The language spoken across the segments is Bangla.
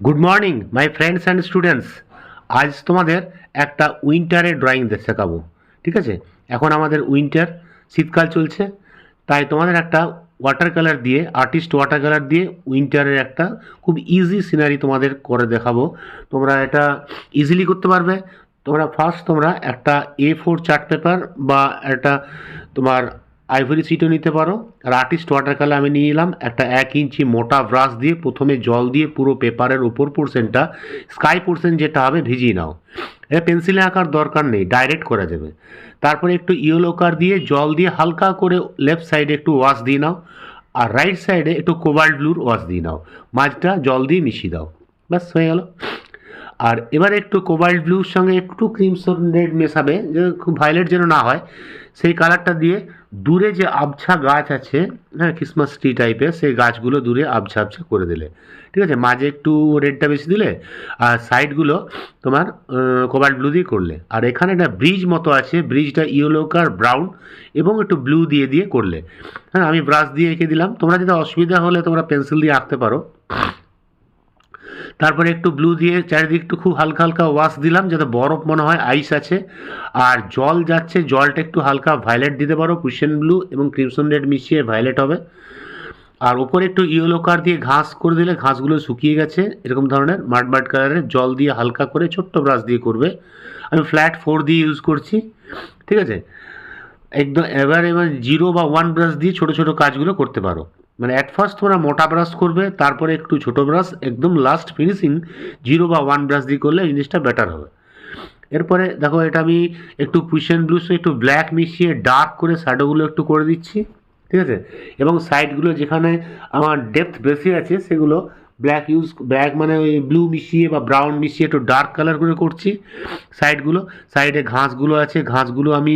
Good morning my friends and students. আজ তোমাদের একটা উইন্টারের ড্রয়িং শেখাবো। ঠিক আছে, এখন আমাদের উইন্টার, শীতকাল চলছে, তাই তোমাদের একটা ওয়াটার কালার দিয়ে, আর্টিস্ট ওয়াটার কালার দিয়ে উইন্টারের একটা খুব ইজি সিনারি তোমাদের করে দেখাবো। তোমরা এটা ইজিলি করতে পারবে। তোমরা একটা A4 চার্ট পেপার বা একটা তোমার আইভরি সিটও নিতে পারো। আর আর্টিস্ট ওয়াটার কালার আমি নিয়ে নিলাম একটা 1 ইঞ্চি মোটা ব্রাশ দিয়ে, প্রথমে জল দিয়ে পুরো পেপারের উপর পোর্শনটা, স্কাই পোর্শন যেটা হবে, ভিজিয়ে নাও। এটা পেন্সিলে আঁকার দরকার নেই, ডাইরেক্ট করা যাবে। তারপরে একটু ইয়েলো কার দিয়ে জল দিয়ে হালকা করে লেফট সাইডে একটু ওয়াশ দিয়ে নাও, আর রাইট সাইডে একটু কোবাল্ট ব্লুর ওয়াশ দিয়ে নাও, মাঝটা জল দিয়ে মিশিয়ে দাও, ব্যাস হয়ে গেল। আর এবারে একটু কোবাল্ট ব্লুর সঙ্গে একটু ক্রিমসন রেড মেশাবে, যে খুব ভায়োলেট যেন না হয়, সেই কালারটা দিয়ে দূরে যে আবছা গাছ আছে, হ্যাঁ, ক্রিসমাস ট্রি টাইপের, সেই গাছগুলো দূরে আবছা আবছা করে দিলে। ঠিক আছে, মাঝে একটু রেডটা বেশি দিলে, আর সাইডগুলো তোমার কোবাল্ট ব্লু দিয়ে করলে। আর এখানে একটা ব্রিজ মতো আছে, ব্রিজটা ইয়েলো কার, ব্রাউন এবং একটু ব্লু দিয়ে দিয়ে করলে। হ্যাঁ, আমি ব্রাশ দিয়ে এঁকে দিলাম, তোমরা যদি অসুবিধা হলে তোমরা পেন্সিল দিয়ে আঁকতে পারো। তারপরে একটু ব্লু দিয়ে চারিদিকে একটু খুব হালকা হালকা ওয়াশ দিলাম, যাতে বরফ মনে হয় আইস আছে। আর জল যাচ্ছে, জলটা একটু হালকা ভায়োলেট দিতে পারো, কুশন ব্লু এবং ক্রিমসন রেড মিশিয়ে ভায়োলেট হবে। আর ওপরে একটু ইয়েলো কার দিয়ে ঘাস করে দিলে, ঘাসগুলো শুকিয়ে গেছে, এরকম ধরনের মাড মাড কালারের জল দিয়ে হালকা করে ছোট্ট ব্রাশ দিয়ে করবে। আমি ফ্ল্যাট 4 দিয়ে ইউজ করছি। ঠিক আছে, একদম এবার 0 বা 1 ব্রাশ দিয়ে ছোটো ছোটো কাজগুলো করতে পারো। মানে অ্যাট ফার্স্ট তোমরা মোটা ব্রাশ করবে, তারপরে একটু ছোটো ব্রাশ, একদম লাস্ট ফিনিশিং 0 বা 1 ব্রাশ দিয়ে করলে জিনিসটা বেটার হবে। এরপরে দেখো, এটা আমি একটু কুশন ব্লুর সঙ্গে একটু ব্ল্যাক মিশিয়ে ডার্ক করে শ্যাডোগুলো একটু করে দিচ্ছি। ঠিক আছে, এবং সাইডগুলো যেখানে আমার ডেপথ বেশি আছে সেগুলো ব্ল্যাক মানে ওই ব্লু মিশিয়ে বা ব্রাউন মিশিয়ে একটু ডার্ক কালার করে করছি। সাইডে ঘাসগুলো আছে, ঘাসগুলো আমি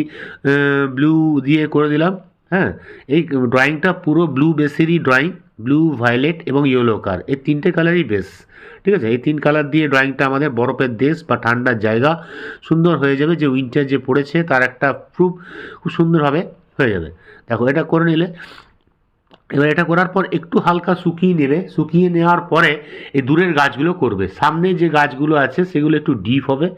ব্লু দিয়ে করে দিলাম। হ্যাঁ, এই ড্রয়িংটা পুরো ব্লু বেসেরই ড্রয়িং, ব্লু, ভায়োলেট এবং ইয়েলো কালার, এই তিনটে কালারই বেস। ঠিক আছে, এই 3 কালার দিয়ে ড্রয়িংটা আমাদের বরফের দেশ বা ঠান্ডার জায়গা সুন্দর হয়ে যাবে, যে উইন্টার যে পড়েছে তার একটা প্রুফ খুব সুন্দরভাবে হয়ে যাবে। দেখো, এটা করে নিলে, এবার এটা করার পর একটু হালকা শুকিয়ে নেবে, শুকিয়ে নেওয়ার পরে এই দূরের গাছগুলো করবে। সামনে যে গাছগুলো আছে সেগুলো একটু ডিপ হবে,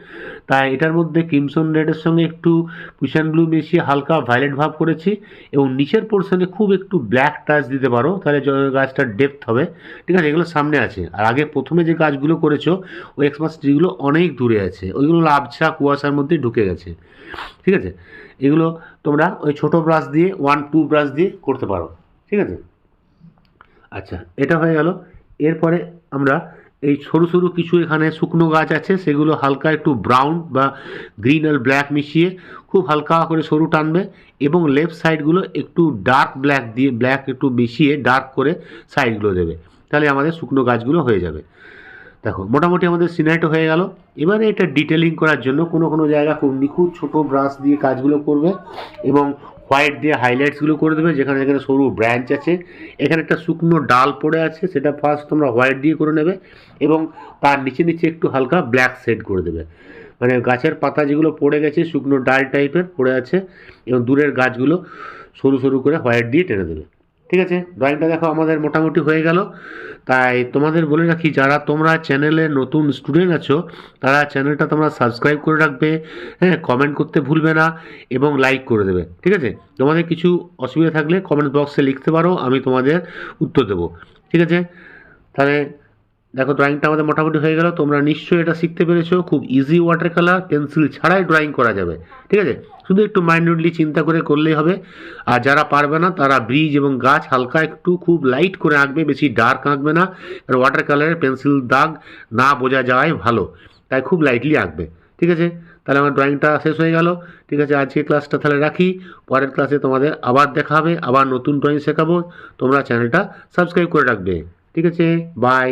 তাই এটার মধ্যে ক্রিমসন রেডের সঙ্গে একটু কুশন ব্লু মিশিয়ে হালকা ভায়োলেট ভাব করেছি, এবং নিচের পোর্শনে খুব একটু ব্ল্যাক টাচ দিতে পারো, তাহলে গাছটার ডেপথ হবে। ঠিক আছে, এগুলো সামনে আছে। আর আগে প্রথমে যে গাছগুলো করেছো ওই এক্সমাস ট্রিগুলো অনেক দূরে আছে, ওইগুলো আবছা কুয়াশার মধ্যে ঢুকে গেছে। ঠিক আছে, এগুলো তোমরা ওই ছোটো ব্রাশ দিয়ে 1-2 ব্রাশ দিয়ে করতে পারো। ঠিক আছে, আচ্ছা, এটা হয়ে গেল। এরপরে আমরা এই সরু সরু কিছু এখানে শুকনো গাছ আছে, সেগুলো হালকা একটু ব্রাউন বা গ্রিন আর ব্ল্যাক মিশিয়ে খুব হালকা করে সরু টানবে, এবং লেফট সাইডগুলো একটু ডার্ক ব্ল্যাক দিয়ে, ব্ল্যাক একটু মিশিয়ে ডার্ক করে সাইডগুলো দেবে, তাহলে আমাদের শুকনো গাছগুলো হয়ে যাবে। দেখো, মোটামুটি আমাদের সিনারিটা হয়ে গেল। এবারে এটা ডিটেলিং করার জন্য কোনো কোনো জায়গা খুব নিখুঁত ছোটো ব্রাশ দিয়ে কাজগুলো করবে, এবং হোয়াইট দিয়ে হাইলাইটসগুলো করে দেবে, যেখানে যেখানে সরু ব্রাঞ্চ আছে। এখানে একটা শুকনো ডাল পড়ে আছে, সেটা ফার্স্ট তোমরা হোয়াইট দিয়ে করে নেবে, এবং তার নিচে নিচে একটু হালকা ব্ল্যাক শেড করে দেবে। মানে গাছের পাতা যেগুলো পড়ে গেছে, শুকনো ডাল টাইপের পড়ে আছে, এবং দূরের গাছগুলো সরু সরু করে হোয়াইট দিয়ে টেনে দেবে। ঠিক আছে, ড্রয়িংটা দেখো আমাদের মোটামুটি হয়ে গেল। তাই তোমাদের বলে রাখি, যারা তোমরা চ্যানেলে নতুন স্টুডেন্ট আছো, তারা চ্যানেলটা তোমরা সাবস্ক্রাইব করে রাখবে, হ্যাঁ, কমেন্ট করতে ভুলবে না, এবং লাইক করে দেবে। ঠিক আছে, তোমাদের কিছু অসুবিধা থাকলে কমেন্ট বক্সে লিখতে পারো, আমি তোমাদের উত্তর দেবো। ঠিক আছে, তাহলে দেখো, ড্রয়িংটা আমাদের মোটামুটি হয়ে গেল। তোমরা নিশ্চয়ই এটা শিখতে পেরেছো, খুব ইজি ওয়াটার কালার, পেন্সিল ছাড়াই ড্রয়িং করা যাবে। ঠিক আছে, শুধু একটু মাইন্ডলি চিন্তা করে করলেই হবে। আর যারা পারবে না তারা ব্রিজ এবং গাছ হালকা একটু খুব লাইট করে আঁকবে, বেশি ডার্ক আঁকবে না, আর ওয়াটার কালারের পেন্সিল দাগ না বোঝা যাওয়াই ভালো, তাই খুব লাইটলি আঁকবে। ঠিক আছে, তাহলে আমার ড্রয়িংটা শেষ হয়ে গেল। ঠিক আছে, আজকে ক্লাসটা তাহলে রাখি, পরের ক্লাসে তোমাদের আবার দেখা হবে, আবার নতুন ড্রয়িং শেখাবো। তোমরা চ্যানেলটা সাবস্ক্রাইব করে রাখবে। ঠিক আছে, বাই।